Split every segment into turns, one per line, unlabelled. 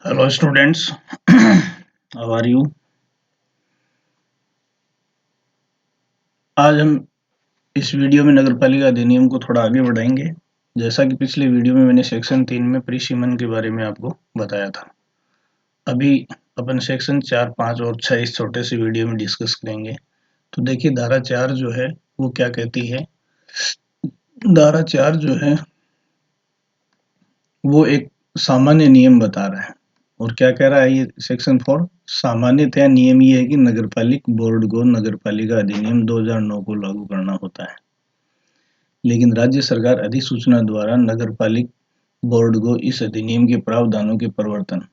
Hello students, how are you. आज हम इस वीडियो में नगरपालिका अधिनियम को थोड़ा आगे बढ़ाएंगे। जैसा कि पिछले वीडियो में मैंने सेक्शन 3 में परिसीमन के बारे में आपको बताया था। अभी अपन सेक्शन 4, 5 और 6 इस छोटे से वीडियो में डिस्कस करेंगे। तो देखिए, धारा 4 जो है वो क्या कहती है। धारा 4 जो है वो एक सामान्य नियम बता रहा है। और क्या कह रहा है ये सेक्शन 4, सामान्यतया नियम ये है कि नगरपालिक बोर्ड को नगरपालिका अधिनियम 2009 को लागू करना होता है, लेकिन राज्य सरकार अधिसूचना द्वारा नगरपालिक बोर्ड को इस अधिनियम के प्रावधानों के प्रवर्तन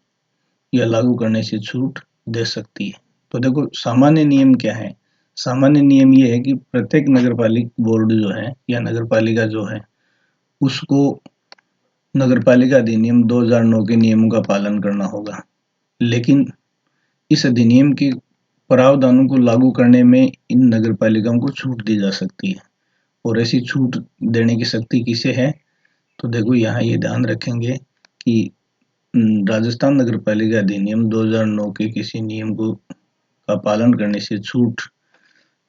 या लागू करने से छूट दे सकती है। तो देखो, सामान्य नियम क्या है। सामान्य नियम ये है कि प्रत्येक नगरपालिक बोर्ड जो है या नगरपालिका जो है उसको नगरपालिका अधिनियम 2009 के नियमों का पालन करना होगा, लेकिन इस अधिनियम के प्रावधानों को लागू करने में इन नगरपालिकाओं को छूट दी जा सकती है। और ऐसी छूट देने की शक्ति किसे है। तो देखो, यहाँ ये ध्यान रखेंगे कि राजस्थान नगरपालिका अधिनियम 2009 के किसी नियम को का पालन करने से छूट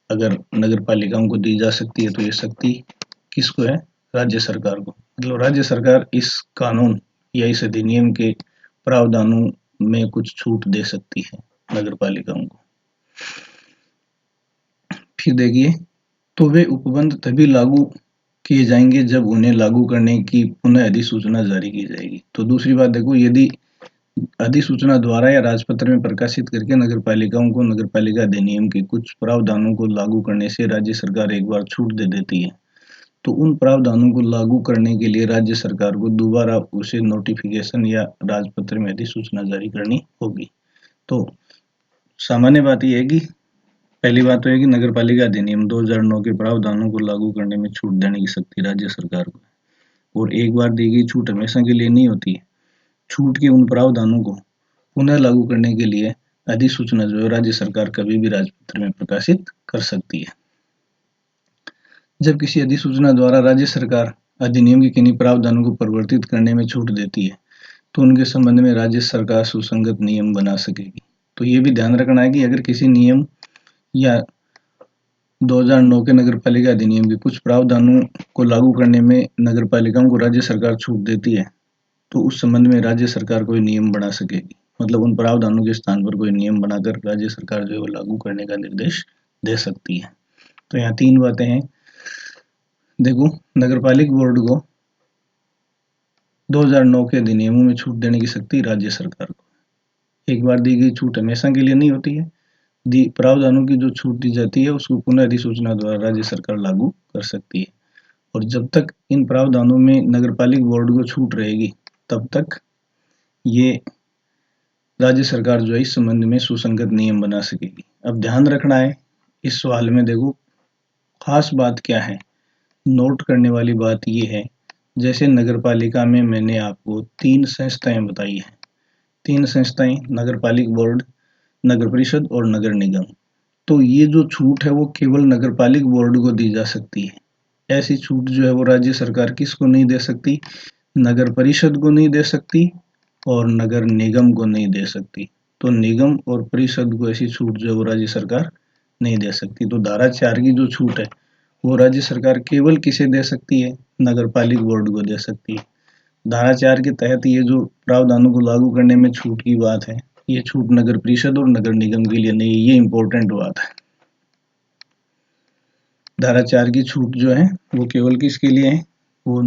अगर नगरपालिकाओं को दी जा सकती है तो ये शक्ति किसको है, राज्य सरकार को। मतलब राज्य सरकार इस कानून या इस अधिनियम के प्रावधानों में कुछ छूट दे सकती है नगरपालिकाओं को। फिर देखिए, तो वे उपबंध तभी लागू किए जाएंगे जब उन्हें लागू करने की पुनः अधिसूचना जारी की जाएगी। तो दूसरी बात देखो, यदि अधिसूचना द्वारा या राजपत्र में प्रकाशित करके नगरपालिकाओं को नगरपालिका अधिनियम के कुछ प्रावधानों को लागू करने से राज्य सरकार एक बार छूट दे देती है, तो उन प्रावधानों को लागू करने के लिए राज्य सरकार को दोबारा उसे नोटिफिकेशन या राजपत्र में अधिसूचना जारी करनी होगी। तो सामान्य बात यह है कि पहली बात तो है कि नगरपालिका अधिनियम 2009 के प्रावधानों को लागू करने में छूट देने की शक्ति राज्य सरकार को है। और एक बार दी गई छूट हमेशा के लिए नहीं होती है। छूट के उन प्रावधानों को पुनः लागू करने के लिए अधिसूचना जो है राज्य सरकार कभी भी राजपत्र में प्रकाशित कर सकती है। जब किसी अधिसूचना द्वारा राज्य सरकार अधिनियम के किन्हीं प्रावधानों को परिवर्तित करने में छूट देती है तो उनके संबंध में राज्य सरकार सुसंगत नियम बना सकेगी। तो ये भी ध्यान रखना है कि अगर किसी नियम या 2009 के नगरपालिका अधिनियम के कुछ प्रावधानों को लागू करने में नगरपालिकाओं को राज्य सरकार छूट देती है तो उस संबंध में राज्य सरकार कोई नियम बना सकेगी। मतलब उन प्रावधानों के स्थान पर कोई नियम बनाकर राज्य सरकार जो है वो लागू करने का निर्देश दे सकती है। तो यहाँ तीन बातें हैं। देखो, नगरपालिक बोर्ड को 2009 के अधिनियमों में छूट देने की शक्ति राज्य सरकार को। एक बार दी गई छूट हमेशा के लिए नहीं होती है। प्रावधानों की जो छूट दी जाती है उसको पुनः अधिसूचना द्वारा राज्य सरकार लागू कर सकती है। और जब तक इन प्रावधानों में नगरपालिक बोर्ड को छूट रहेगी तब तक ये राज्य सरकार जो है इस संबंध में सुसंगत नियम बना सकेगी। अब ध्यान रखना है इस सवाल में, देखो खास बात क्या है, नोट करने वाली बात यह है। जैसे नगरपालिका में मैंने आपको तीन संस्थाएं बताई हैं। तीन संस्थाएं, नगरपालिक बोर्ड, नगर परिषद और नगर निगम। तो ये जो छूट है वो केवल नगरपालिक बोर्ड को दी जा सकती है। ऐसी छूट जो है वो राज्य सरकार किसको नहीं दे सकती, नगर परिषद को नहीं दे सकती और नगर निगम को नहीं दे सकती। तो निगम और परिषद को ऐसी छूट जो है वो राज्य सरकार नहीं दे सकती। तो धारा 4 की जो छूट है वो राज्य सरकार केवल किसे दे सकती है, नगरपालिक बोर्ड को दे सकती है। धारा 4 के तहत ये जो प्रावधानों को लागू करने में छूट की बात है, ये छूट नगर परिषद और नगर निगम के लिए नहीं है। ये इंपॉर्टेंट बात है। धारा 4 की छूट जो है वो केवल किसके लिए है, वो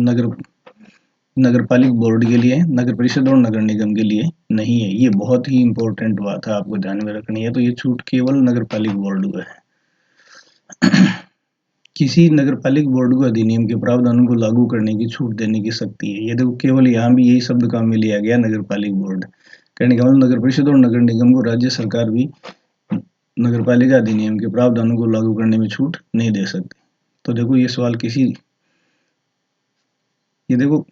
नगरपालिक बोर्ड के लिए, नगर परिषद और नगर निगम के लिए नहीं है। ये बहुत ही इंपॉर्टेंट बात है, आपको ध्यान में रखनी है। तो ये छूट केवल नगरपालिक बोर्ड को है। किसी नगरपालिक बोर्ड को अधिनियम के प्रावधानों को लागू करने की छूट देने की शक्ति है। ये देखो, केवल यहाँ भी यही शब्द काम में लिया गया, नगरपालिक बोर्ड। कहने का मतलब नगर परिषद और नगर निगम को राज्य सरकार भी नगरपालिका अधिनियम के प्रावधानों को लागू करने में छूट नहीं दे सकती। तो देखो, ये सवाल ये देखो,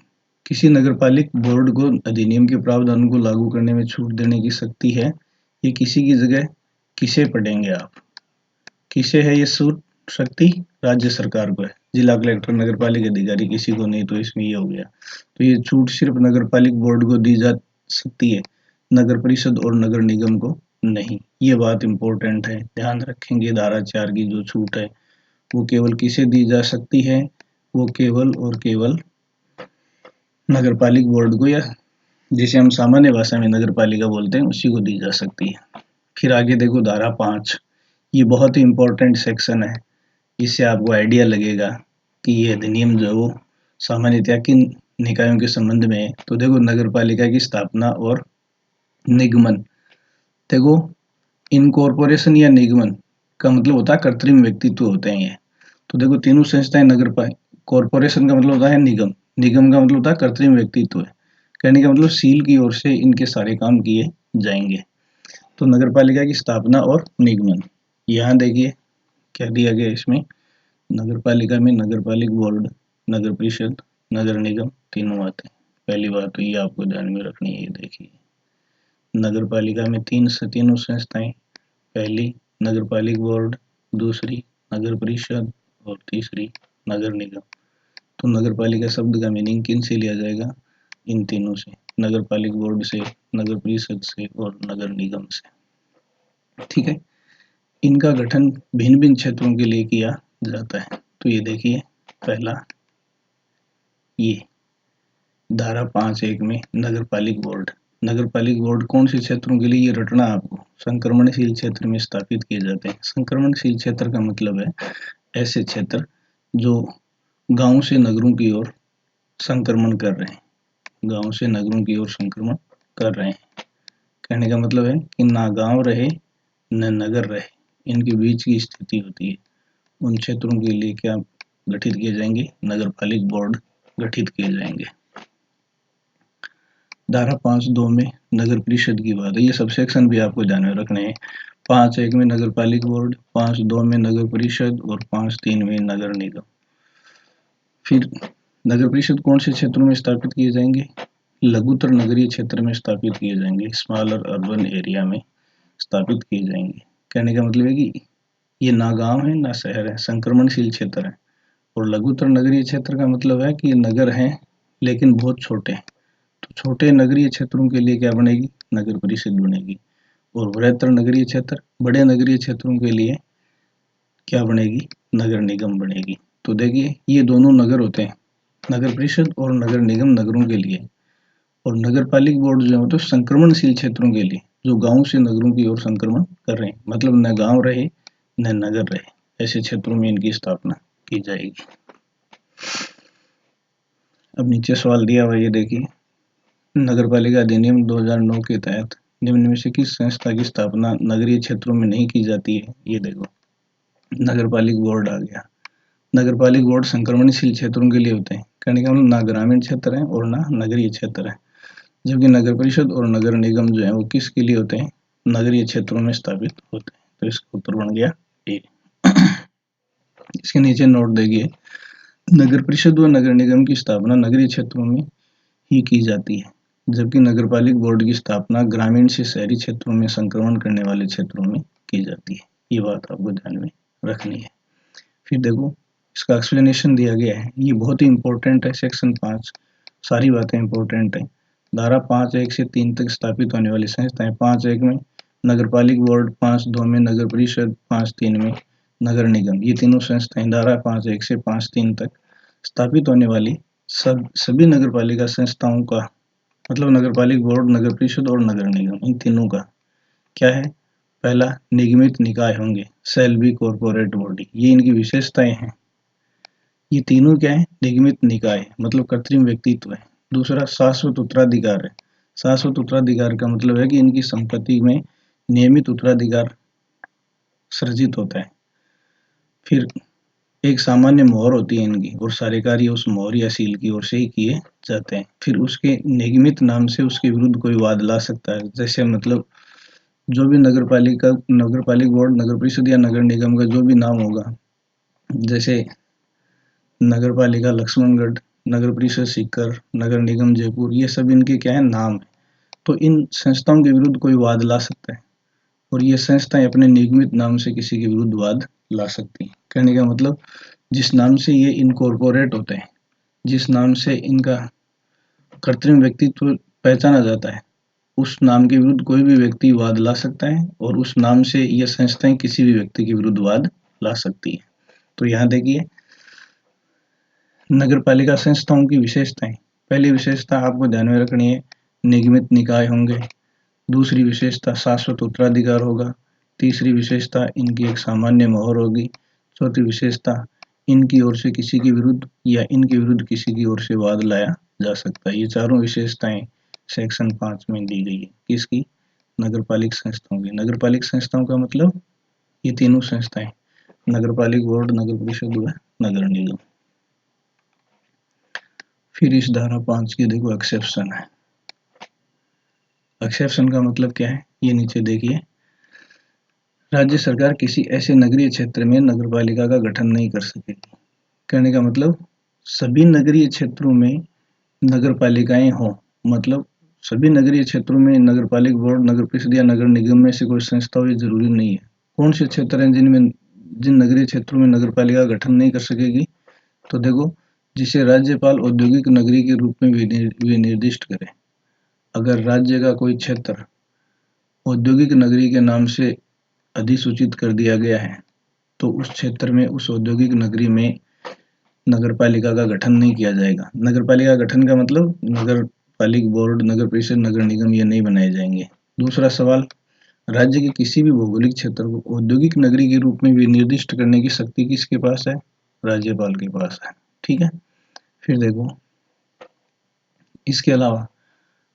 किसी नगरपालिक बोर्ड को अधिनियम के प्रावधानों को लागू करने में छूट देने की शक्ति है। ये किसी की जगह किसे पढ़ेंगे आप, किसे है ये शक्ति, राज्य सरकार को है। जिला कलेक्टर, नगरपालिका अधिकारी, किसी को नहीं। तो इसमें ये हो गया। तो ये छूट सिर्फ नगरपालिक बोर्ड को दी जा सकती है नगर परिषद और नगर निगम को नहीं। ये बात इम्पोर्टेंट है, ध्यान रखेंगे। धारा 4 की जो छूट है वो केवल किसे दी जा सकती है, वो केवल और केवल नगरपालिका बोर्ड को, या जिसे हम सामान्य भाषा में नगर पालिका बोलते हैं, उसी को दी जा सकती है। फिर आगे देखो धारा 5, ये बहुत ही इम्पोर्टेंट सेक्शन है। इससे आपको आइडिया लगेगा कि ये अधिनियम जो है वो सामान्यतया किन निकायों के संबंध में है। तो देखो नगर पालिका की स्थापना और निगमन। देखो इनकॉर्पोरेशन या निगमन का मतलब होता है कृत्रिम व्यक्तित्व होते हैं ये। तो देखो तीनों संस्थाएं नगर पालिका, कॉर्पोरेशन का मतलब होता है निगम, निगम का मतलब होता है कृत्रिम व्यक्तित्व है। कहने का मतलब सील की ओर से इनके सारे काम किए जाएंगे। तो नगर पालिका की स्थापना और निगमन, यहाँ देखिए क्या दिया गया इसमें। नगर पालिका में नगर पालिका बोर्ड, नगर परिषद, नगर निगम तीनों आते हैं। पहली बात तो ये आपको ध्यान में रखनी है। ये देखिए नगर पालिका में तीनों संस्थाएं, पहली नगर पालिका बोर्ड, दूसरी नगर परिषद और तीसरी नगर निगम। तो नगर पालिका शब्द का मीनिंग किन से लिया जाएगा, इन तीनों से, नगर पालिका बोर्ड से, नगर परिषद से और नगर निगम से। ठीक है, इनका गठन भिन्न भिन्न क्षेत्रों के लिए किया जाता है। तो ये देखिए पहला, ये धारा 5(1) में नगर पालिका बोर्ड, नगर पालिका बोर्ड कौन से क्षेत्रों के लिए, ये रटना आपको, संक्रमणशील क्षेत्र में स्थापित किए जाते हैं। संक्रमणशील क्षेत्र का मतलब है ऐसे क्षेत्र जो गांव से नगरों की ओर संक्रमण कर रहे हैं, गांव से नगरों की ओर संक्रमण कर रहे हैं। कहने का मतलब है कि ना गांव रहे न नगर रहे, इनके बीच की स्थिति होती है। उन क्षेत्रों के लिए क्या गठित किए जाएंगे, नगर पालिका बोर्ड गठित किए जाएंगे। धारा 5(2) में नगर परिषद की बात है। ये सब सेक्शन भी आपको ध्यान में रखने हैं। 5(1) में नगर पालिका बोर्ड, 5(2) में नगर परिषद और 5(3) में नगर निगम। फिर नगर परिषद कौन से क्षेत्रों में स्थापित किए जाएंगे, लघुतर नगरीय क्षेत्र में स्थापित किए जाएंगे, स्मॉलर अर्बन एरिया में स्थापित किए जाएंगे। कहने का मतलब है कि ये ना गांव है ना शहर है, संक्रमणशील क्षेत्र है। और लघुतर नगरीय क्षेत्र का मतलब है कि ये नगर हैं लेकिन बहुत छोटे हैं। तो छोटे नगरीय क्षेत्रों के लिए क्या बनेगी, नगर परिषद बनेगी। और बृहत्तर नगरीय क्षेत्र, बड़े नगरीय क्षेत्रों के लिए क्या बनेगी, नगर निगम बनेगी। तो देखिए ये दोनों नगर होते हैं, नगर परिषद और नगर निगम नगरों के लिए, और नगर पालिका बोर्ड जो है तो संक्रमणशील क्षेत्रों के लिए, जो गांव से नगरों की ओर संक्रमण कर रहे हैं, मतलब न गांव रहे न नगर रहे, ऐसे क्षेत्रों में इनकी स्थापना की जाएगी। अब नीचे सवाल दिया हुआ, ये देखिए नगर पालिका अधिनियम 2009 के तहत निम्न में से किस संस्था की स्थापना नगरीय क्षेत्रों में नहीं की जाती है। ये देखो नगर पालिका बोर्ड आ गया। नगर पालिका बोर्ड संक्रमणशील क्षेत्रों के लिए होते हैं। कहने का मतलब ना ग्रामीण क्षेत्र है और ना नगरीय क्षेत्र है। जबकि नगर परिषद और नगर निगम जो है वो किसके लिए होते हैं, नगरीय क्षेत्रों में स्थापित होते हैं। तो इसका उत्तर बन गया ए। इसके नीचे नोट देखिए, नगर परिषद व नगर निगम की स्थापना नगरीय क्षेत्रों में ही की जाती है, जबकि नगरपालिका बोर्ड की स्थापना ग्रामीण से शहरी क्षेत्रों में संक्रमण करने वाले क्षेत्रों में की जाती है। ये बात आपको ध्यान में रखनी है। फिर देखो इसका एक्सप्लेनेशन दिया गया है, ये बहुत ही इंपॉर्टेंट है। सेक्शन 5 सारी बातें इंपॉर्टेंट है। धारा 5(1) से 3 तक स्थापित होने वाली संस्थाएं, 5(1) में नगर पालिका बोर्ड, 5(2) में नगर परिषद, 5(3) में नगर निगम। ये तीनों संस्थाएं धारा 5(1) से 5(3) तक स्थापित होने वाली सभी नगर पालिका संस्थाओं का मतलब नगर पालिका बोर्ड, नगर परिषद और नगर निगम, इन तीनों का क्या है, पहला निगमित निकाय होंगे, शैल बी कॉर्पोरेट बॉडी। ये इनकी विशेषताएं हैं। ये तीनों क्या है, निगमित निकाय मतलब कृत्रिम व्यक्तित्व है। दूसरा शाश्वत उत्तराधिकार है। शाश्वत उत्तराधिकार का मतलब है कि इनकी संपत्ति में नियमित उत्तराधिकार सृजित होता है। फिर एक सामान्य मोहर होती है इनकी, और सारे कार्य उस मोहर या सील की ओर से ही किए जाते हैं। फिर उसके निगमित नाम से उसके विरुद्ध कोई वाद ला सकता है। जैसे मतलब जो भी नगर पालिका बोर्ड, नगर परिषद या नगर निगम का जो भी नाम होगा, जैसे नगर पालिका लक्ष्मणगढ़, नगर परिषद सीकर, नगर निगम जयपुर, ये सब इनके क्या है, नाम है। तो इन संस्थाओं के विरुद्ध कोई वाद ला सकता है, और ये संस्थाएं अपने निगमित नाम से किसी के विरुद्ध वाद ला सकती हैं। कहने का मतलब जिस नाम से ये इनकॉर्पोरेट होते हैं, जिस नाम से इनका कृत्रिम व्यक्तित्व पहचाना जाता है, उस नाम के विरुद्ध कोई भी व्यक्ति वाद ला सकता है और उस नाम से यह संस्थाएं किसी भी व्यक्ति के विरुद्ध वाद ला सकती है। तो यहाँ देखिए नगर पालिका संस्थाओं की विशेषताएं। पहली विशेषता आपको ध्यान में रखनी है, निगमित निकाय होंगे। दूसरी विशेषता शाश्वत उत्तराधिकार होगा। तीसरी विशेषता इनकी एक सामान्य मोहर होगी। चौथी विशेषता इनकी ओर से किसी के विरुद्ध या इनके विरुद्ध किसी की ओर से वाद लाया जा सकता है। ये चारों विशेषताएं सेक्शन 5 में दी गई है। किसकी? नगरपालिक संस्थाओं की। नगरपालिक संस्थाओं का मतलब ये तीनों संस्थाएं, नगरपालिक बोर्ड, नगर परिषद व नगर निगम। फिर इस धारा 5 की देखो एक्सेप्शन है। एक्सेप्शन का मतलब क्या है, ये नीचे देखिए। राज्य सरकार किसी ऐसे नगरीय क्षेत्र में नगरपालिका का गठन नहीं कर सकेगी। कहने का मतलब सभी नगरीय क्षेत्रों में नगरपालिकाएं हों, मतलब सभी नगरीय क्षेत्रों में नगरपालिक बोर्ड, नगर परिषद या नगर निगम में से कोई संस्था हो, ये जरूरी नहीं है। कौन से क्षेत्र हैं जिन नगरीय क्षेत्रों में नगरपालिका गठन नहीं कर सकेगी? तो देखो, जिसे राज्यपाल औद्योगिक नगरी के रूप में विनिर्दिष्ट करे। अगर राज्य का कोई क्षेत्र औद्योगिक नगरी के नाम से अधिसूचित कर दिया गया है तो उस क्षेत्र में, उस औद्योगिक नगरी में नगरपालिका का गठन नहीं किया जाएगा। नगरपालिका गठन का मतलब नगर पालिक बोर्ड, नगर परिषद, नगर निगम ये नहीं बनाए जाएंगे। दूसरा सवाल, राज्य के किसी भी भौगोलिक क्षेत्र को औद्योगिक नगरी के रूप में विनिर्दिष्ट करने की शक्ति किसके पास है? राज्यपाल के पास है। ठीक है। फिर देखो, इसके अलावा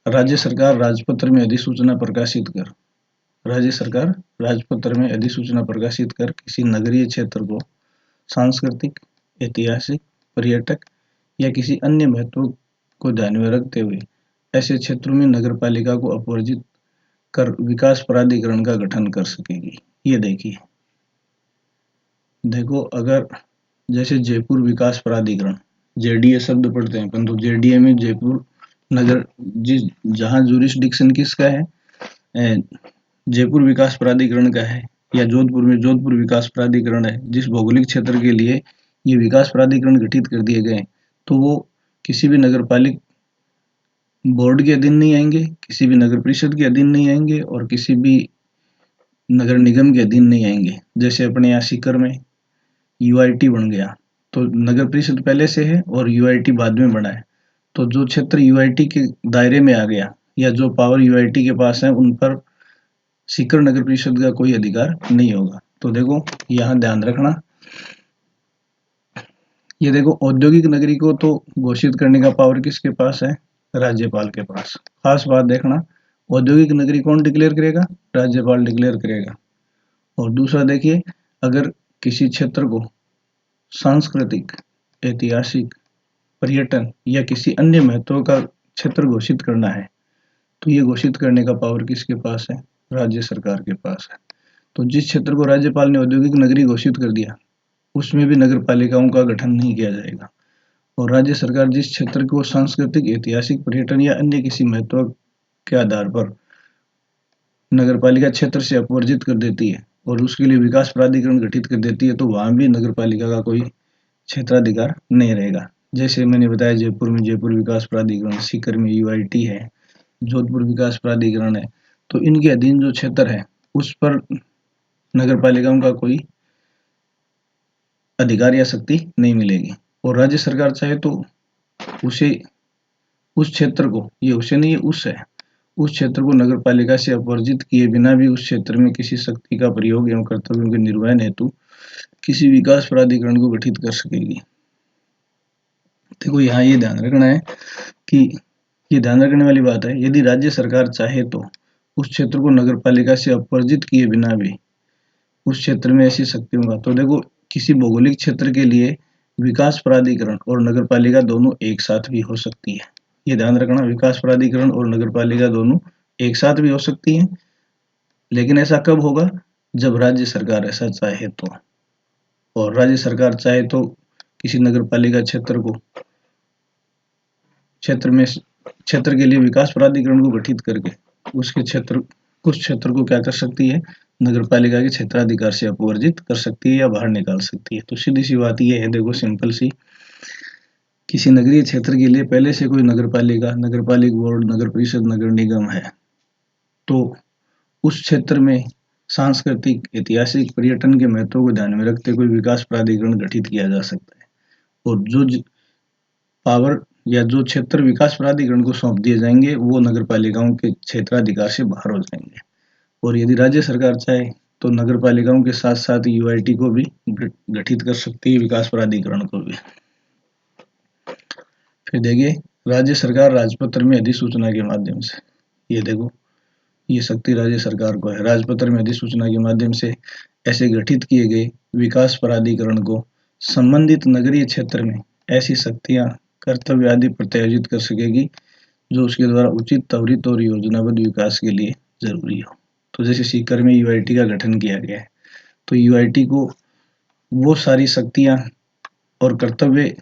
राज्य सरकार राजपत्र में अधिसूचना प्रकाशित कर राज्य सरकार राजपत्र में अधिसूचना प्रकाशित कर किसी नगरीय क्षेत्र को सांस्कृतिक, ऐतिहासिक, पर्यटक या किसी अन्य महत्व को ध्यान में रखते हुए ऐसे क्षेत्रों में नगरपालिका को अपवर्जित कर विकास प्राधिकरण का गठन कर सकेगी। ये देखिए, देखो अगर जैसे जयपुर विकास प्राधिकरण, जेडीए शब्द पढ़ते हैं, परंतु जेडीए में जयपुर नगर जहाँ जुरिस्डिक्शन किसका है, जयपुर विकास प्राधिकरण का है, या जोधपुर में जोधपुर विकास प्राधिकरण है, जिस भौगोलिक क्षेत्र के लिए ये विकास प्राधिकरण गठित कर दिए गए, तो वो किसी भी नगरपालिक बोर्ड के अधीन नहीं आएंगे, किसी भी नगर परिषद के अधीन नहीं आएंगे और किसी भी नगर निगम के अधीन नहीं आएंगे। जैसे अपने यहाँ सीकर में यूआईटी बन गया, तो नगर परिषद पहले से है और यूआईटी बाद में बना है, तो जो क्षेत्र यूआईटी के दायरे में आ गया या जो पावर यूआईटी के पास है, उन पर सीकर नगर परिषद का कोई अधिकार नहीं होगा। तो देखो यहाँ ध्यान रखना, ये देखो औद्योगिक नगरी को तो घोषित करने का पावर किसके पास है? राज्यपाल के पास। खास बात देखना, औद्योगिक नगरी कौन डिक्लेयर करेगा? राज्यपाल डिक्लेयर करेगा। और दूसरा देखिए, अगर किसी क्षेत्र को सांस्कृतिक, ऐतिहासिक, पर्यटन या किसी अन्य महत्व का क्षेत्र घोषित करना है तो ये घोषित करने का पावर किसके पास है? राज्य सरकार के पास है। तो जिस क्षेत्र को राज्यपाल ने औद्योगिक नगरी घोषित कर दिया उसमें भी नगर पालिकाओं का गठन नहीं किया जाएगा। और राज्य सरकार जिस क्षेत्र को सांस्कृतिक, ऐतिहासिक, पर्यटन या अन्य किसी महत्व के आधार पर नगर पालिका क्षेत्र से अपवर्जित कर देती है और उसके लिए विकास प्राधिकरण गठित कर देती है, तो वहां भी नगर पालिका का कोई क्षेत्राधिकार नहीं रहेगा। जैसे मैंने बताया, जयपुर में जयपुर विकास प्राधिकरण, सीकर में यूआईटी है, जोधपुर विकास प्राधिकरण है, तो इनके अधीन जो क्षेत्र है उस पर नगर पालिकाओं का कोई अधिकार या शक्ति नहीं मिलेगी। और राज्य सरकार चाहे तो उसे, उस क्षेत्र को, ये उसे नहीं, ये उस है, उस क्षेत्र को नगर पालिका से अपवर्जित किए बिना भी उस क्षेत्र में किसी शक्ति का प्रयोग एवं कर्तव्यों के निर्वहन हेतु किसी विकास प्राधिकरण को गठित कर सकेगी। देखो यहाँ ये ध्यान रखना है कि ये ध्यान रखने वाली बात है, यदि राज्य सरकार चाहे तो उस क्षेत्र को नगर पालिका से अपवर्जित किए बिना भी उस क्षेत्र में ऐसी शक्ति होगा। तो देखो, किसी भौगोलिक क्षेत्र के लिए विकास प्राधिकरण और नगर पालिका दोनों एक साथ भी हो सकती है। ये ध्यान रखना, विकास प्राधिकरण और नगर पालिका दोनों एक साथ भी हो सकती है, लेकिन ऐसा कब होगा? जब राज्य सरकार ऐसा चाहे तो। और राज्य सरकार चाहे तो किसी नगर पालिका क्षेत्र के लिए विकास प्राधिकरण को गठित करके उसके क्षेत्र, कुछ क्षेत्र को क्या कर सकती है? नगर पालिका के क्षेत्राधिकार से अपवर्जित कर सकती है या बाहर निकाल सकती है। तो सीधी सी बात ये है, देखो सिंपल सी, किसी नगरीय क्षेत्र के लिए पहले से कोई नगर पालिका, नगर पालिक बोर्ड, नगर परिषद, नगर निगम है, तो उस क्षेत्र में सांस्कृतिक, ऐतिहासिक, पर्यटन के महत्व को ध्यान में रखते हुए विकास प्राधिकरण गठित किया जा सकता है। और जो पावर या जो क्षेत्र विकास प्राधिकरण को सौंप दिए जाएंगे वो नगर पालिकाओं के क्षेत्राधिकार से बाहर हो जाएंगे। और यदि राज्य सरकार चाहे तो नगर पालिकाओं के साथ साथ यूआईटी को भी गठित कर सकती है, विकास प्राधिकरण को भी। फिर देखिए, राज्य सरकार राजपत्र में अधिसूचना के माध्यम से, ये देखो ये शक्ति राज्य सरकार को है। राजपत्र में अधिसूचना के माध्यम से ऐसे गठित किए गए विकास प्राधिकरण को संबंधित नगरीय क्षेत्र में ऐसी शक्तियां, कर्तव्य आदि प्रत्यायोजित कर सकेगी जो उसके द्वारा उचित, त्वरित और योजनाबद्ध विकास के लिए जरूरी हो। तो जैसे सीकर में यूआईटी का गठन किया गया है, तो यूआईटी को वो सारी शक्तियां और कर्तव्य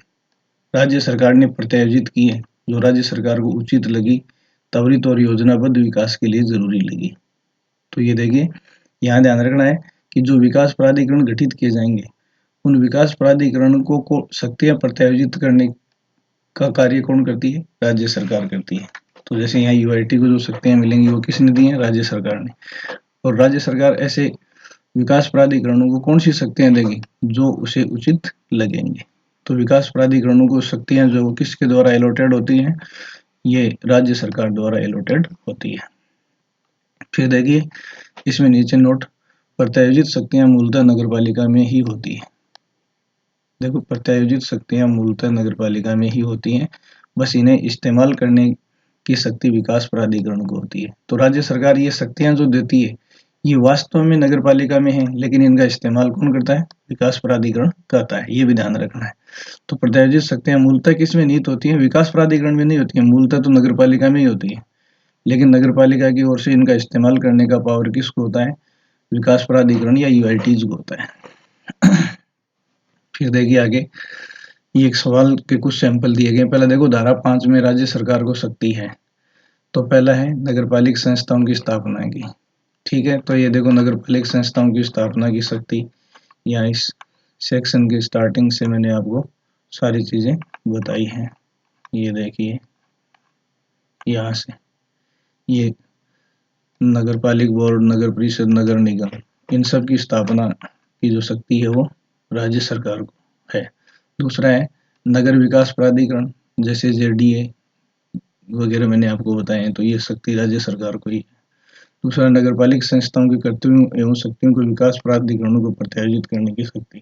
राज्य सरकार ने प्रत्यायोजित किए जो राज्य सरकार को उचित लगी, त्वरित और योजनाबद्ध विकास के लिए जरूरी लगी। तो ये देखिए, यहाँ ध्यान रखना है कि जो विकास प्राधिकरण गठित किए जाएंगे उन विकास प्राधिकरण को शक्तियां प्रत्यायोजित करने का कार्य कौन करती है? राज्य सरकार करती है। तो जैसे यहाँ यूआईटी को जो शक्तियां मिलेंगी वो किसने दी हैं? राज्य सरकार ने। और राज्य सरकार ऐसे विकास प्राधिकरणों को कौन सी शक्तियां देगी? जो उसे उचित लगेंगे। तो विकास प्राधिकरणों को शक्तियां जो किसके द्वारा एलोटेड होती हैं? ये राज्य सरकार द्वारा एलोटेड होती है। फिर देखिए, इसमें नीचे नोट, प्रत्यायोजित शक्तियां मूलतः नगरपालिका में ही होती है। देखो, प्रत्यायोजित शक्तियां मूलतः नगरपालिका में ही होती हैं, बस इन्हें इस्तेमाल करने की शक्ति विकास प्राधिकरण को होती है। तो राज्य सरकार ये शक्तियां जो देती है ये वास्तव में नगरपालिका में है, लेकिन इनका इस्तेमाल कौन करता है? विकास प्राधिकरण करता है। ये भी ध्यान रखना है। तो प्रत्यायोजित शक्तियां मूलतः किसमें निहित होती है? विकास प्राधिकरण में नहीं होती है, मूलतः तो नगरपालिका में ही होती है, लेकिन नगरपालिका की ओर से इनका इस्तेमाल करने का पावर किसको होता है? विकास प्राधिकरण या यूआईटीज को होता है। फिर देखिए आगे, ये एक सवाल के कुछ सैंपल दिए गए। पहला देखो, धारा 5 में राज्य सरकार को शक्ति है। तो पहला है नगरपालिक संस्थाओं की स्थापना की। ठीक है, तो ये देखो नगरपालिक संस्थाओं की स्थापना की शक्ति, यहाँ इस सेक्शन के स्टार्टिंग से मैंने आपको सारी चीजें बताई हैं। ये देखिए, यहाँ से ये नगरपालिक बोर्ड, नगर परिषद, नगर निगम, इन सब की स्थापना की जो शक्ति है वो राज्य सरकार को है। दूसरा है नगर विकास प्राधिकरण, जैसे जेडीए वगैरह मैंने आपको बताए हैं, तो ये शक्ति राज्य सरकार को ही है। दूसरा, नगरपालिक संस्थाओं के कर्तव्यों एवं शक्तियों को विकास प्राधिकरणों को प्रत्यायोजित करने की शक्ति,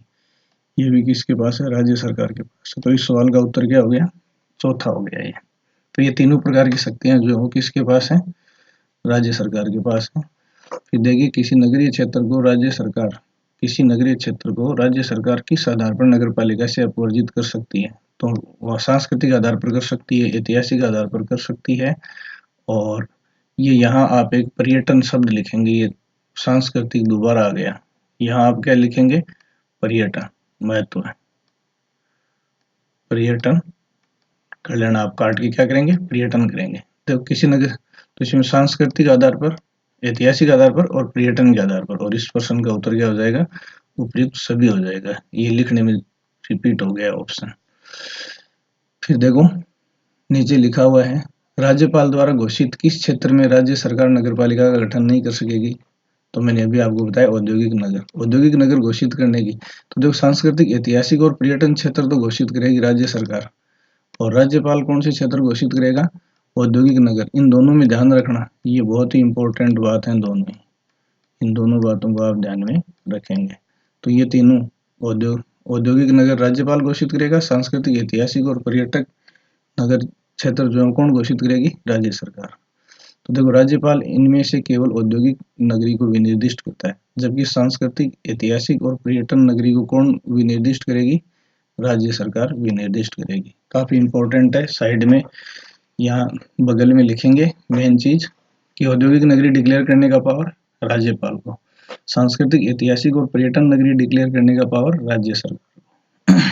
ये भी किसके पास है? राज्य सरकार के पास है। तो इस सवाल का उत्तर क्या हो गया? चौथा हो गया ये। तो ये तीनों प्रकार की शक्तियां जो हो किसके पास है? राज्य सरकार के पास है। फिर देखिए, किसी नगरीय क्षेत्र को राज्य सरकार किस आधार पर नगर पालिका से अपवर्जित कर सकती है? तो वह सांस्कृतिक आधार पर कर सकती है, ऐतिहासिक आधार पर कर सकती है, और ये यहाँ आप एक पर्यटन शब्द लिखेंगे। ये सांस्कृतिक दोबारा आ गया, यहाँ आप क्या लिखेंगे? पर्यटन महत्व है, पर्यटन कर लेना। आप काट के क्या करेंगे? पर्यटन करेंगे। तो किसी नगर, तो इसमें सांस्कृतिक आधार पर, ऐतिहासिक आधार पर और पर्यटन के आधार पर, और इस प्रश्न का उत्तर क्या हो जाएगा? उपयुक्त सभी हो जाएगा। ये लिखने में रिपीट हो गया ऑप्शन। फिर देखो, नीचे लिखा हुआ है, राज्यपाल द्वारा घोषित किस क्षेत्र में राज्य सरकार नगरपालिका का गठन नहीं कर सकेगी? तो मैंने अभी आपको बताया औद्योगिक नगर। औद्योगिक नगर घोषित करने की, तो देखो सांस्कृतिक, ऐतिहासिक और पर्यटन क्षेत्र तो घोषित करेगी राज्य सरकार, और राज्यपाल कौन से क्षेत्र घोषित करेगा? औद्योगिक नगर। इन दोनों में ध्यान रखना, ये बहुत ही इंपॉर्टेंट बात है दोनों ही। इन दोनों बातों को आप ध्यान में रखेंगे। तो ये तीनों औद्योगिक नगर राज्यपाल घोषित करेगा, सांस्कृतिक, ऐतिहासिक और पर्यटक नगर क्षेत्र जो है कौन घोषित करेगी? राज्य सरकार। तो देखो, राज्यपाल इनमें से केवल औद्योगिक नगरी को विनिर्दिष्ट करता है, जबकि सांस्कृतिक, ऐतिहासिक और पर्यटन नगरी को कौन विनिर्दिष्ट करेगी? राज्य सरकार विनिर्दिष्ट करेगी। काफी इंपॉर्टेंट है, साइड में यहाँ बगल में लिखेंगे मेन चीज कि औद्योगिक नगरी डिक्लेयर करने का पावर राज्यपाल को, सांस्कृतिक, ऐतिहासिक और पर्यटन नगरी डिक्लेयर करने का पावर राज्य सरकार को।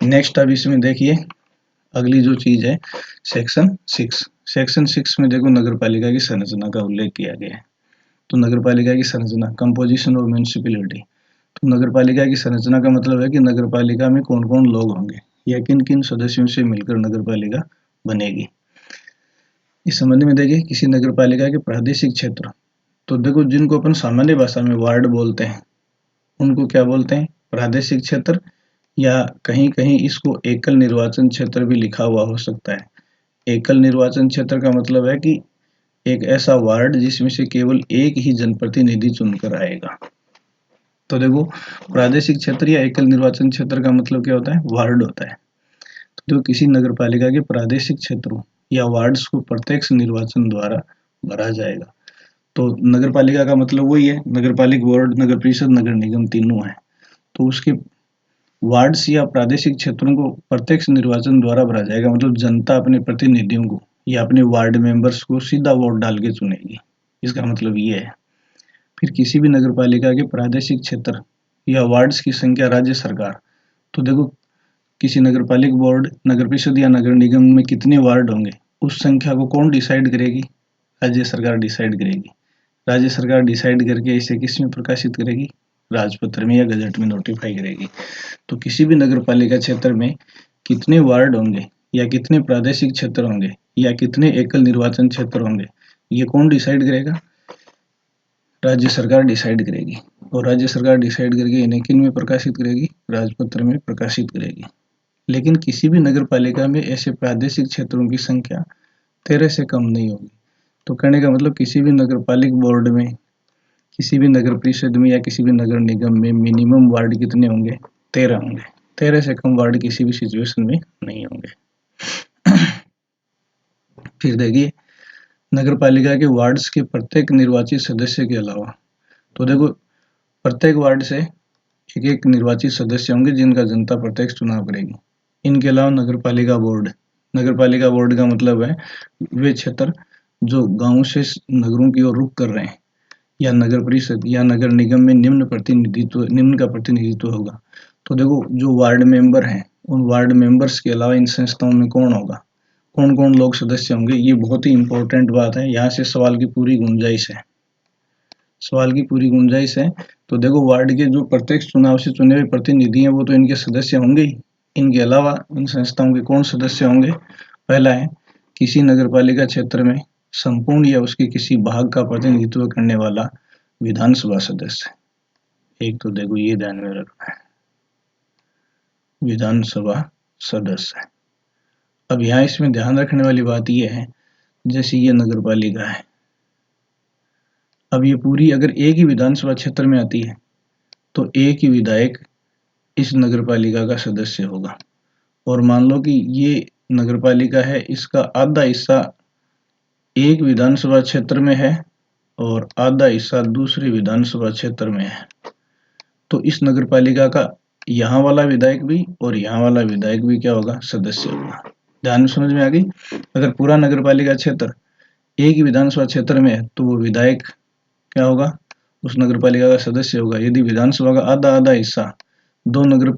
नेक्स्ट अब इसमें देखिए, अगली जो चीज है सेक्शन 6। सेक्शन 6 में देखो नगरपालिका की संरचना का उल्लेख किया गया है। तो नगरपालिका की संरचना, कंपोजिशन और म्युनिसिपैलिटी। तो नगरपालिका की संरचना का मतलब है कि नगरपालिका में कौन कौन लोग होंगे या किन किन सदस्यों से मिलकर नगरपालिका बनेगी। इस संबंध में देखिए किसी नगर पालिका के प्रादेशिक क्षेत्र, तो देखो जिनको अपन सामान्य भाषा में वार्ड बोलते हैं उनको क्या बोलते हैं, प्रादेशिक क्षेत्र, या कहीं कहीं इसको एकल निर्वाचन क्षेत्र भी लिखा हुआ हो सकता है। एकल निर्वाचन क्षेत्र का मतलब है कि एक ऐसा वार्ड जिसमें से केवल एक ही जनप्रतिनिधि चुनकर आएगा। तो देखो प्रादेशिक क्षेत्र या एकल निर्वाचन क्षेत्र का मतलब क्या होता है, वार्ड होता है। तो जो किसी नगर पालिका के प्रादेशिक क्षेत्रों या वार्ड्स को प्रत्यक्ष निर्वाचन द्वारा भरा जाएगा। तो नगर पालिका का मतलब वही है, नगर पालिक वार्ड, नगर परिषद, नगर निगम तीनों है। तो उसके वार्ड्स या प्रादेशिक क्षेत्रों को प्रत्यक्ष निर्वाचन द्वारा भरा जाएगा, मतलब जनता अपने प्रतिनिधियों को या अपने वार्ड मेंबर्स को सीधा वोट डाल के चुनेगी, इसका मतलब ये है। फिर किसी भी नगर पालिका के प्रादेशिक क्षेत्र या वार्ड्स की संख्या राज्य सरकार, तो देखो किसी नगर पालिक बोर्ड, नगर परिषद या नगर निगम में कितने वार्ड होंगे उस संख्या को कौन डिसाइड करेगी, राज्य सरकार डिसाइड करेगी। राज्य सरकार डिसाइड करके इसे किस में प्रकाशित करेगी, राजपत्र में या गजट में नोटिफाई करेगी। तो किसी भी नगर पालिका क्षेत्र में कितने वार्ड होंगे या कितने प्रादेशिक क्षेत्र होंगे या कितने एकल निर्वाचन क्षेत्र होंगे, ये कौन डिसाइड करेगा, राज्य सरकार डिसाइड करेगी। और राज्य सरकार डिसाइड करके इन्हें किन में प्रकाशित करेगी, राजपत्र में प्रकाशित करेगी। लेकिन किसी भी नगर पालिका में ऐसे प्रादेशिक क्षेत्रों की संख्या 13 से कम नहीं होगी। तो कहने का मतलब किसी भी नगर पालिक बोर्ड में, किसी भी नगर परिषद में या किसी भी नगर निगम में मिनिमम वार्ड कितने होंगे, 13 होंगे। 13 से कम वार्ड किसी भी सिचुएशन में नहीं होंगे। फिर देखिए नगर पालिका के वार्ड्स के प्रत्येक निर्वाचित सदस्य के अलावा, तो देखो प्रत्येक वार्ड से एक एक निर्वाचित सदस्य होंगे जिनका जनता प्रत्यक्ष चुनाव करेगी। इनके अलावा नगर पालिका बोर्ड, नगर पालिका बोर्ड का मतलब है वे क्षेत्र जो गांव से नगरों की ओर रुख कर रहे हैं, या नगर परिषद या नगर निगम में निम्न का प्रतिनिधित्व होगा। तो देखो जो वार्ड मेंबर हैं उन वार्ड मेंबर्स के अलावा इन संस्थाओं में कौन होगा, कौन कौन लोग सदस्य होंगे, ये बहुत ही इंपॉर्टेंट बात है। यहाँ से सवाल की पूरी गुंजाइश है, सवाल की पूरी गुंजाइश है। तो देखो वार्ड के जो प्रत्यक्ष चुनाव से चुने हुए प्रतिनिधि हैं वो तो इनके सदस्य होंगे ही, इनके अलावा इन संस्थाओं के कौन सदस्य होंगे, पहला है किसी नगर पालिका क्षेत्र में संपूर्ण या उसके किसी भाग का प्रतिनिधित्व करने वाला विधानसभा सदस्य। एक तो देखो ये ध्यान में रखना है, विधानसभा सदस्य। अब यहाँ इसमें ध्यान रखने वाली बात यह है, जैसे ये नगर पालिका है, अब ये पूरी अगर एक ही विधानसभा क्षेत्र में आती है तो एक ही विधायक इस नगर पालिका का सदस्य होगा। और मान लो कि ये नगर पालिका है, इसका आधा हिस्सा एक विधानसभा क्षेत्र में है और आधा हिस्सा दूसरे विधानसभा क्षेत्र में है, तो इस नगर पालिका का यहाँ वाला विधायक भी और यहाँ वाला विधायक भी क्या होगा, सदस्य होगा। ध्यान में समझ में आ गई। अगर पूरा नगर पालिका क्षेत्र एक ही विधानसभा क्षेत्र में है तो वो विधायक क्या होगा, उस नगर पालिका का सदस्य होगा। यदि विधानसभा का आधा आधा हिस्सा दो नगर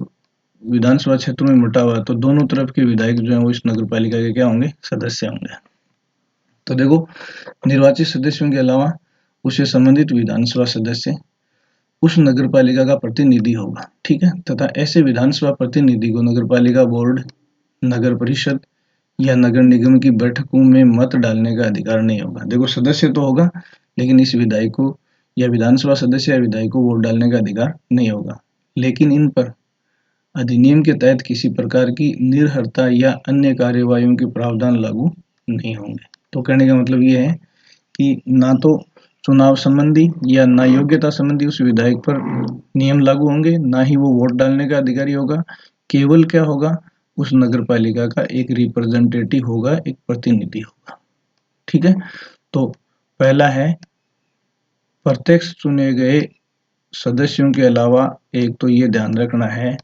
विधानसभा क्षेत्रों में बटा हुआ है तो दोनों तरफ के विधायक जो है वो इस नगर पालिका के क्या होंगे, सदस्य होंगे। तो देखो निर्वाचित सदस्यों के अलावा उससे संबंधित विधानसभा सदस्य उस नगर पालिका का प्रतिनिधि होगा, ठीक है। तथा ऐसे विधानसभा प्रतिनिधि को नगर पालिका बोर्ड, नगर परिषद या नगर निगम की बैठकों में मत डालने का अधिकार नहीं होगा। देखो सदस्य तो होगा लेकिन इस विधायक को या विधानसभा सदस्य या विधायक को वोट डालने का अधिकार नहीं होगा। लेकिन इन पर अधिनियम के तहत किसी प्रकार की निर्हरता या अन्य कार्यवाहियों के प्रावधान लागू नहीं होंगे। तो कहने का मतलब ये है कि ना तो चुनाव संबंधी या ना योग्यता संबंधी उस विधायक पर नियम लागू होंगे, ना ही वो वोट डालने का अधिकारी होगा। केवल क्या होगा, उस नगर पालिका का एक रिप्रेजेंटेटिव होगा, एक प्रतिनिधि होगा, ठीक है। तो पहला है प्रत्यक्ष चुने गए सदस्यों के अलावा, एक तो ये ध्यान रखना है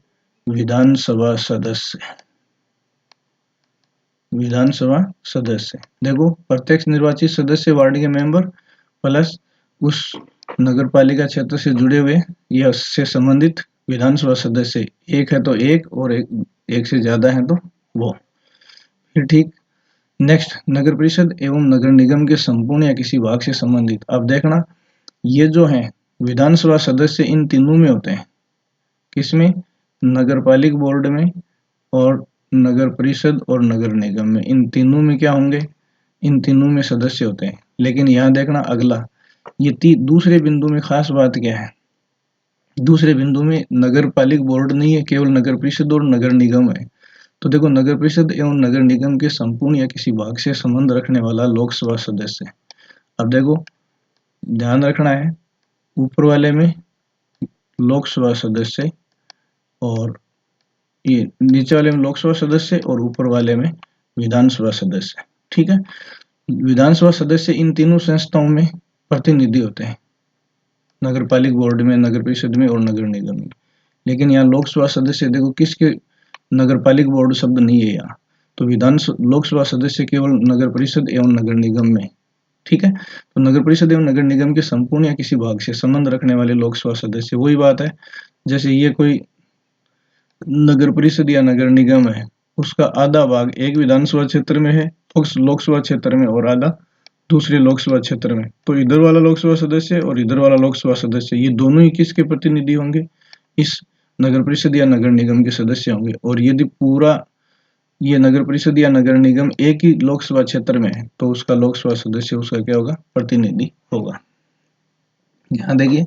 विधानसभा सदस्य, विधानसभा सदस्य। देखो प्रत्यक्ष निर्वाचित सदस्य वार्ड के मेंबर प्लस उस नगर पालिका क्षेत्र से जुड़े हुए या उससे संबंधित विधानसभा सदस्य, एक है तो एक और एक से ज्यादा है तो वो। फिर ठीक नेक्स्ट नगर परिषद एवं नगर निगम के संपूर्ण या किसी भाग से संबंधित। अब देखना ये जो है विधानसभा सदस्य इन तीनों में होते हैं, किसमें, नगर पालिक बोर्ड में और नगर परिषद और नगर निगम में। इन तीनों में क्या होंगे, इन तीनों में सदस्य होते हैं। लेकिन यहाँ देखना अगला, ये दूसरे बिंदु में खास बात क्या है, दूसरे बिंदु में नगर पालिक बोर्ड नहीं है, केवल नगर परिषद और नगर निगम है। तो देखो, नगर परिषद एवं नगर निगम के संपूर्ण या किसी भाग से संबंध रखने वाला लोकसभा सदस्य। अब देखो, ध्यान रखना है, ऊपर वाले में लोकसभा सदस्य और ये नीचे वाले में लोकसभा सदस्य और ऊपर वाले में विधानसभा सदस्य। ठीक है, विधानसभा सदस्य इन तीनों संस्थाओं में प्रतिनिधि होते हैं, नगर पालिक बोर्ड में, नगर परिषद में और नगर निगम में। लेकिन यहाँ लोकसभा सदस्य देखो, किसके, नगर पालिक बोर्ड शब्द नहीं है यहाँ, तो लोकसभा सदस्य केवल नगर परिषद एवं नगर निगम में। ठीक है, तो नगर परिषद एवं नगर निगम के संपूर्ण या किसी भाग से संबंध रखने वाले लोकसभा सदस्य, वही बात है जैसे ये कोई नगर परिषद या नगर निगम है, उसका आधा भाग एक विधानसभा क्षेत्र में है, उस लोकसभा क्षेत्र में, और आधा दूसरे लोकसभा क्षेत्र में। तो इधर वाला लोकसभा सदस्य और इधर वाला लोकसभा सदस्य, ये दोनों ही किसके प्रतिनिधि होंगे, इस नगर परिषद या नगर निगम के सदस्य होंगे। और यदि पूरा ये नगर परिषद या नगर निगम एक ही लोकसभा क्षेत्र में है, तो उसका लोकसभा सदस्य उसका क्या होगा, प्रतिनिधि होगा। यहाँ देखिए,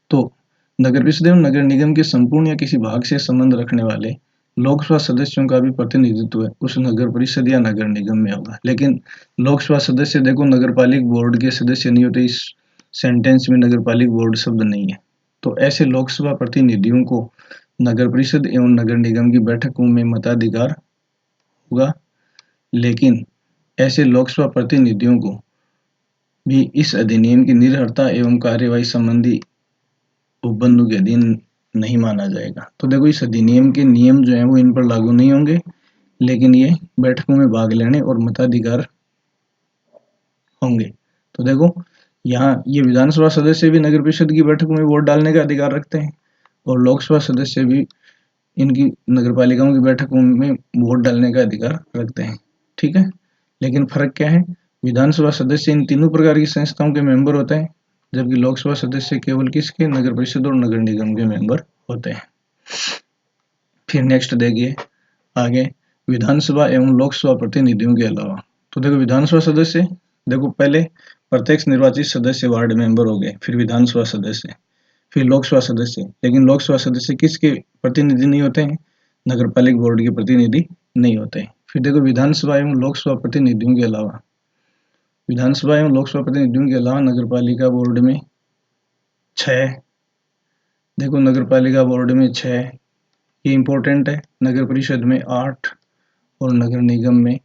तो नगर परिषद एवं नगर निगम के संपूर्ण या किसी भाग से संबंध रखने वाले लोकसभा सदस्यों का भी प्रतिनिधित्व उस नगर परिषद या नगर निगम में होगा। लेकिन लोकसभा सदस्य देखो, नगर पालिक बोर्ड के सदस्य नहीं होते, इस सेंटेंस में नगर पालिक बोर्ड शब्द नहीं है। तो ऐसे लोकसभा प्रतिनिधियों को नगर परिषद एवं नगर निगम की बैठकों में मताधिकार होगा। लेकिन ऐसे लोकसभा प्रतिनिधियों को भी इस अधिनियम की निर्भरता एवं कार्यवाही संबंधी उपबंधों के अधीन नहीं माना जाएगा। तो देखो, इस अधिनियम के नियम जो है वो इन पर लागू नहीं होंगे, लेकिन ये बैठकों में भाग लेने और मताधिकार होंगे। तो देखो, यहाँ ये विधानसभा सदस्य भी नगर परिषद की बैठकों में वोट डालने का अधिकार रखते हैं और लोकसभा सदस्य भी इनकी नगर पालिकाओं की बैठकों में वोट डालने का अधिकार रखते हैं। ठीक है, लेकिन फर्क क्या है, विधानसभा सदस्य इन तीनों प्रकार की संस्थाओं के मेंबर होते हैं, जबकि लोकसभा सदस्य केवल किसके, नगर परिषद और नगर निगम के मेंबर होते हैं। फिर नेक्स्ट देखिए आगे, विधानसभा एवं लोकसभा प्रतिनिधियों के अलावा। तो देखो, विधानसभा सदस्य, देखो पहले प्रत्यक्ष निर्वाचित सदस्य वार्ड मेंबर हो गए, फिर विधानसभा सदस्य, फिर लोकसभा सदस्य। लेकिन लोकसभा सदस्य किसके प्रतिनिधि नहीं होते हैं, नगर पालिक बोर्ड के प्रतिनिधि नहीं होते हैं। फिर देखो, विधानसभा एवं लोकसभा प्रतिनिधियों के अलावा, विधानसभा एवं लोकसभा प्रतिनिधियों के अलावा नगर पालिका बोर्ड में 6, देखो नगर पालिका बोर्ड में 6, ये इंपॉर्टेंट है, नगर परिषद में 8 और नगर निगम में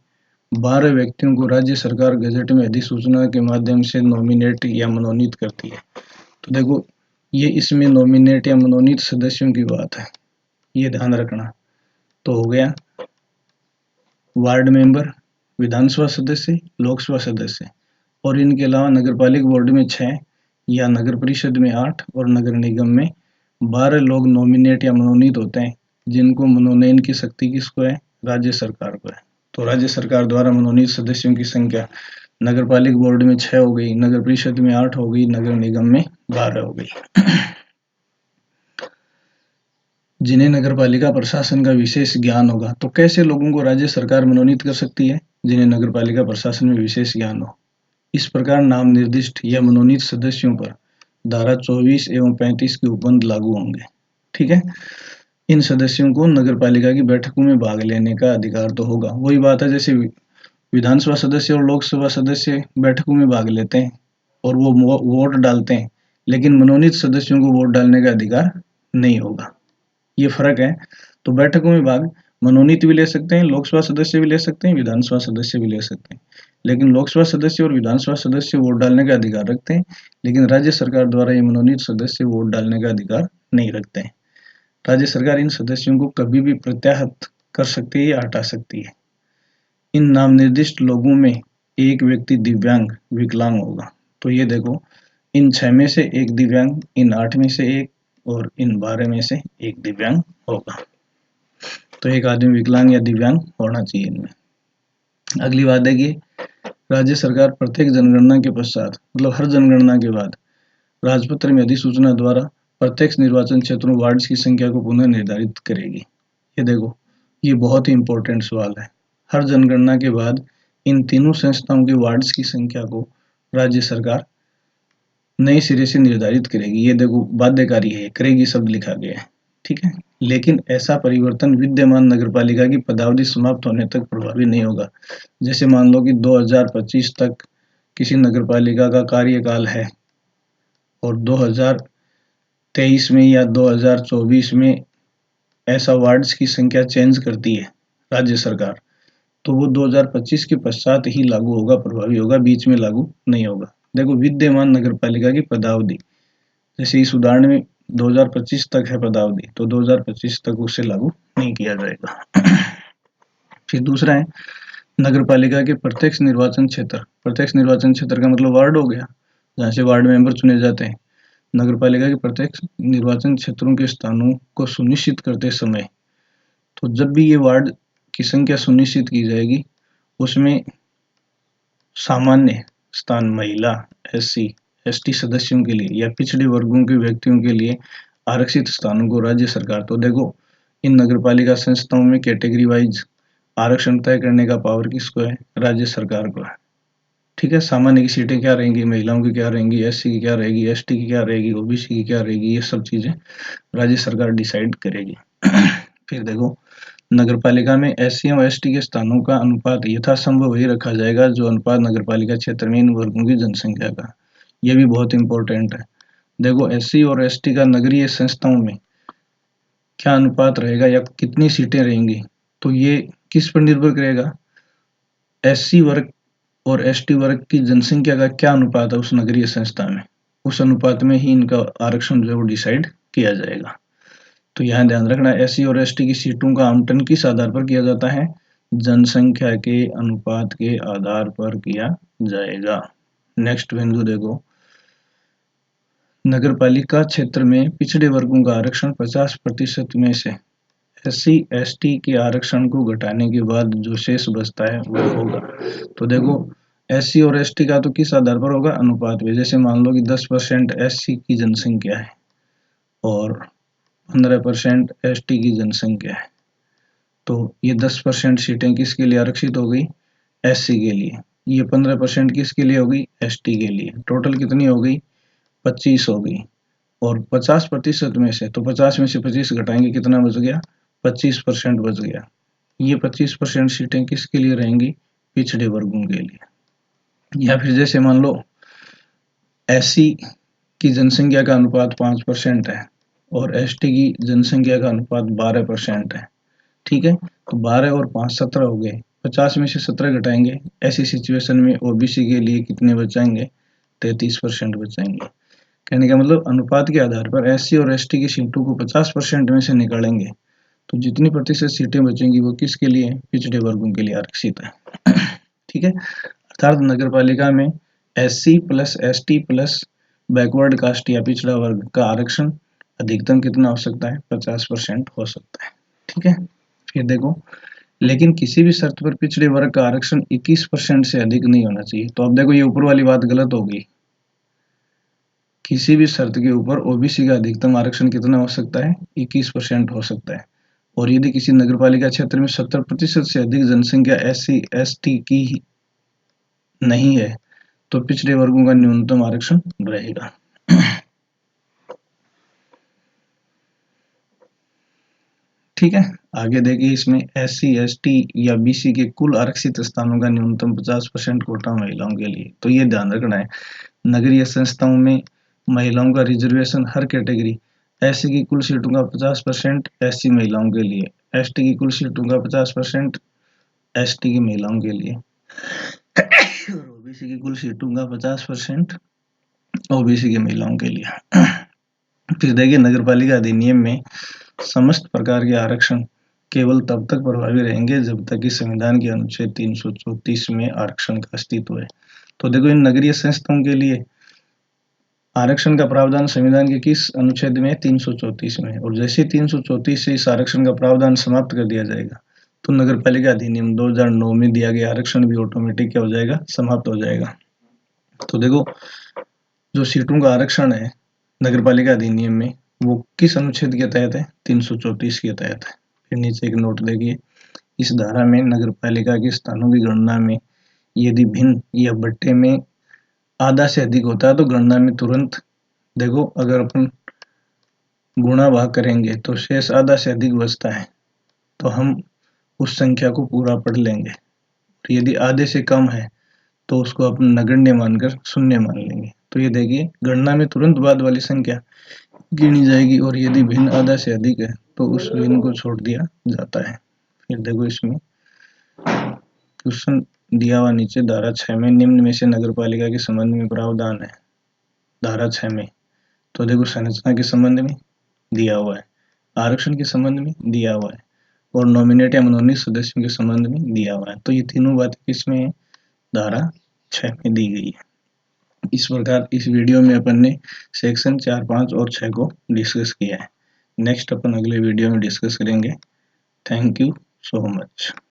12 व्यक्तियों को राज्य सरकार गजट में अधिसूचना के माध्यम से नॉमिनेट या मनोनीत करती है। तो देखो, ये इसमें नॉमिनेट या मनोनीत सदस्यों की बात है, ये ध्यान रखना। तो हो गया वार्ड मेंबर, विधानसभा सदस्य, लोकसभा सदस्य, और इनके अलावा नगर पालिक बोर्ड में 6 या नगर परिषद में 8 और नगर निगम में 12 लोग नॉमिनेट या मनोनीत होते हैं, जिनको मनोनयन की शक्ति किसको है, राज्य सरकार को है। तो राज्य सरकार द्वारा मनोनीत सदस्यों की संख्या नगर पालिक बोर्ड में 6 हो गई, नगर परिषद में 8 हो गई, नगर निगम में 12 हो गई। जिन्हें नगर पालिका प्रशासन का विशेष ज्ञान होगा। तो कैसे लोगों को राज्य सरकार मनोनीत कर सकती है, जिन्हें नगर पालिका प्रशासन में विशेष ज्ञान हो। इस प्रकार नाम निर्दिष्ट या मनोनीत सदस्यों पर धारा 24 एवं 35 के उपबंध लागू होंगे। ठीक है, इन सदस्यों को नगर पालिका की बैठकों में भाग लेने का अधिकार तो होगा। वही बात है, जैसे विधानसभा सदस्य और लोकसभा सदस्य बैठकों में भाग लेते हैं और वो वोट डालते हैं, लेकिन मनोनीत सदस्यों को वोट डालने का अधिकार नहीं होगा। ये फर्क है। तो बैठकों में भाग मनोनीत भी ले सकते हैं, लोकसभा सदस्य भी ले सकते हैं, विधानसभा सदस्य भी ले सकते हैं। लेकिन लोकसभा सदस्य और विधानसभा सदस्य वोट डालने का अधिकार रखते हैं, लेकिन राज्य सरकार द्वारा ये मनोनीत सदस्य वोट डालने का अधिकार नहीं रखते हैं। राज्य सरकार इन सदस्यों को कभी भी प्रत्याहृत कर सकती है या हटा सकती है। इन नाम निर्दिष्ट लोगों में एक व्यक्ति दिव्यांग, विकलांग होगा। तो ये देखो, इन 6 में से एक दिव्यांग, इन 8 में से एक और इन 12 में से एक दिव्यांग होगा। तो एक आदमी विकलांग या दिव्यांग होना चाहिए इनमें। अगली बात देखिए, राज्य सरकार प्रत्येक जनगणना के पश्चात, मतलब हर जनगणना के बाद, राजपत्र में अधिसूचना द्वारा प्रत्यक्ष निर्वाचन क्षेत्रों वार्ड्स की संख्या को पुनः निर्धारित करेगी। ये देखो, ये बहुत ही इंपॉर्टेंट सवाल है। हर जनगणना के बाद इन तीनों संस्थाओं के वार्ड्स की संख्या को राज्य सरकार नए सिरे से निर्धारित करेगी। ये देखो बाध्यकारी है, करेगी शब्द लिखा गया है, ठीक है। लेकिन ऐसा परिवर्तन विद्यमान नगरपालिका की पदावधि समाप्त होने तक प्रभावी नहीं होगा। जैसे मान लो कि 2025 तक किसी नगरपालिका का कार्यकाल है और 2023 में या 2024 में ऐसा वार्ड्स की संख्या चेंज करती है राज्य सरकार, तो वो 2025 के पश्चात ही लागू होगा, प्रभावी होगा, बीच में लागू नहीं होगा। देखो विद्यमान नगरपालिका की पदावधि, जैसे इस उदाहरण में 2025 तक है पदावधि, तो 2025 तक उसे लागू नहीं किया जाएगा। फिर दूसरा है नगरपालिका के प्रत्यक्ष निर्वाचन क्षेत्र। प्रत्यक्ष निर्वाचन क्षेत्र का मतलब वार्ड हो गया, जहाँ से वार्ड मेंबर चुने जाते हैं। नगरपालिका के प्रत्यक्ष निर्वाचन क्षेत्रों के स्थानों को सुनिश्चित करते समय, तो जब भी ये वार्ड की संख्या सुनिश्चित की जाएगी, उसमें सामान्य स्थान महिला, एससी, एसटी सदस्यों के लिए या पिछड़े वर्गों के व्यक्तियों के लिए आरक्षित स्थानों को राज्य सरकार, तो देखो इन नगरपालिका संस्थाओं में कैटेगरी वाइज आरक्षण तय करने का पावर किसको है? राज्य सरकार को है, ठीक है। सामान्य की सीटें क्या रहेंगी, महिलाओं की क्या रहेंगी, एससी की क्या रहेगी, एसटी की क्या रहेगी, ओबीसी की क्या रहेगी, ये सब चीजें राज्य सरकार डिसाइड करेगी। फिर देखो नगरपालिका में एससी और एसटी के स्थानों का अनुपात यथासंभव वही रखा जाएगा जो अनुपात नगरपालिका क्षेत्र में इन वर्गों की जनसंख्या का। ये भी बहुत इंपॉर्टेंट है। देखो एससी और एसटी का नगरीय संस्थाओं में क्या अनुपात रहेगा या कितनी सीटें रहेंगी, तो ये किस पर निर्भर करेगा? एससी वर्ग और एसटी वर्ग की जनसंख्या का क्या अनुपात है उस नगरीय संस्था में, उस अनुपात में ही इनका आरक्षण जो है डिसाइड किया जाएगा। तो यहाँ ध्यान रखना, एससी और एसटी की सीटों का आवंटन किस आधार पर किया जाता है? जनसंख्या के अनुपात के आधार पर किया जाएगा। नेक्स्ट बिंदु देखो, नगरपालिका क्षेत्र में पिछड़े वर्गों का आरक्षण 50% में से एससी एसटी के आरक्षण को घटाने के बाद जो शेष बचता है वो होगा। तो देखो एससी और एसटी का तो किस आधार पर होगा? अनुपात में। जैसे मान लो कि 10% एससी की जनसंख्या है और 15% एसटी की जनसंख्या है, तो ये 10% सीटें किसके लिए आरक्षित हो गई? एससी के लिए। ये 15% किसके लिए होगी? एसटी के लिए। टोटल कितनी हो गई? 25 हो गई। और 50% में से, तो 50 में से 25 घटाएंगे, कितना बच गया? 25% बच गया। ये 25% सीटें किसके लिए रहेंगी? पिछड़े वर्गों के लिए। या फिर जैसे मान लो एससी की जनसंख्या का अनुपात 5% है और एसटी की जनसंख्या का अनुपात 12% है, ठीक है। तो 12 और 5 17 हो गए, 50 में से 17 घटाएंगे, ऐसी सिचुएशन में ओबीसी के लिए कितने बचाएंगे? 33% बचाएंगे। कहने का मतलब अनुपात के आधार पर एससी और एसटी की सीटों को 50% में से निकालेंगे, तो जितनी प्रतिशत सीटें बचेंगी वो किसके लिए? पिछड़े वर्गों के लिए आरक्षित है, ठीक है। अर्थात नगरपालिका में SC plus ST plus backward caste या पिछड़ा वर्ग का आरक्षण अधिकतम कितना हो सकता है? 50% हो सकता है, ठीक है। फिर देखो, लेकिन किसी भी शर्त पर पिछड़े वर्ग का आरक्षण 21% से अधिक नहीं होना चाहिए। तो अब देखो ये ऊपर वाली बात गलत हो गई। किसी भी शर्त के ऊपर ओबीसी का अधिकतम आरक्षण कितना हो सकता है? 21% हो सकता है। और यदि किसी नगरपालिका क्षेत्र में 70% से अधिक जनसंख्या एससी एसटी की नहीं है, तो पिछड़े वर्गों का न्यूनतम आरक्षण रहेगा। ठीक है, आगे देखिए, इसमें एससी एसटी या बीसी के कुल आरक्षित स्थानों का न्यूनतम 50% कोटा महिलाओं के लिए। तो ये ध्यान रखना है, नगरीय संस्थाओं में महिलाओं का रिजर्वेशन हर कैटेगरी, एससी की कुल सीटों का 50% एससी महिलाओं के लिए, एसटी की कुल सीटों का 50% एसटी की महिलाओं के लिए और ओबीसी की कुल सीटों का 50% ओबीसी की महिलाओं के लिए। फिर देखिए, नगरपालिका अधिनियम में समस्त प्रकार के आरक्षण केवल तब तक प्रभावी रहेंगे जब तक कि संविधान के अनुच्छेद 334 में आरक्षण का अस्तित्व है। तो देखो, इन नगरीय संस्थाओं के लिए आरक्षण का प्रावधान संविधान के किस अनुच्छेद में? 334 में। और जैसे 334 से इस आरक्षण का प्रावधान समाप्त कर दिया जाएगा, तो नगरपालिका अधिनियम 2009 में दिया गया आरक्षण भी ऑटोमेटिक क्या हो जाएगा? समाप्त हो जाएगा। तो देखो, जो सीटों का आरक्षण है नगरपालिका अधिनियम में, वो किस अनुच्छेद के तहत है? 334 के तहत है। फिर नीचे एक नोट देखिए, इस धारा में नगरपालिका के स्थानों की गणना में यदि भिन्न या बट्टे में आधा से अधिक होता है तो गणना में तुरंत देखो, अगर अपन गुणा भाग करेंगे तो शेष आधा से अधिक बचता है तो हम उस संख्या को पूरा पढ़ लेंगे। तो यदि आधे से कम है तो उसको अपन नगण्य मानकर शून्य मान लेंगे। तो ये देखिए गणना में तुरंत बाद वाली संख्या गिनी जाएगी और यदि भिन्न आधा से अधिक है तो उस भिन्न को छोड़ दिया जाता है। फिर देखो इसमें क्वेश्चन दिया हुआ नीचे धारा 6 में निम्न में से नगर पालिका के संबंध में प्रावधान है। धारा 6 में तो देखो संरचना के संबंध में दिया हुआ है, आरक्षण के संबंध में दिया हुआ है और नॉमिनेट या मनोनीत सदस्यों के संबंध में दिया हुआ है। तो ये तीनों बातें किसमें है? धारा 6 में दी गई है। इस प्रकार इस वीडियो में अपन ने सेक्शन 4, 5 और 6 को डिस्कस किया है। नेक्स्ट अपन अगले वीडियो में डिस्कस करेंगे। Thank you so much.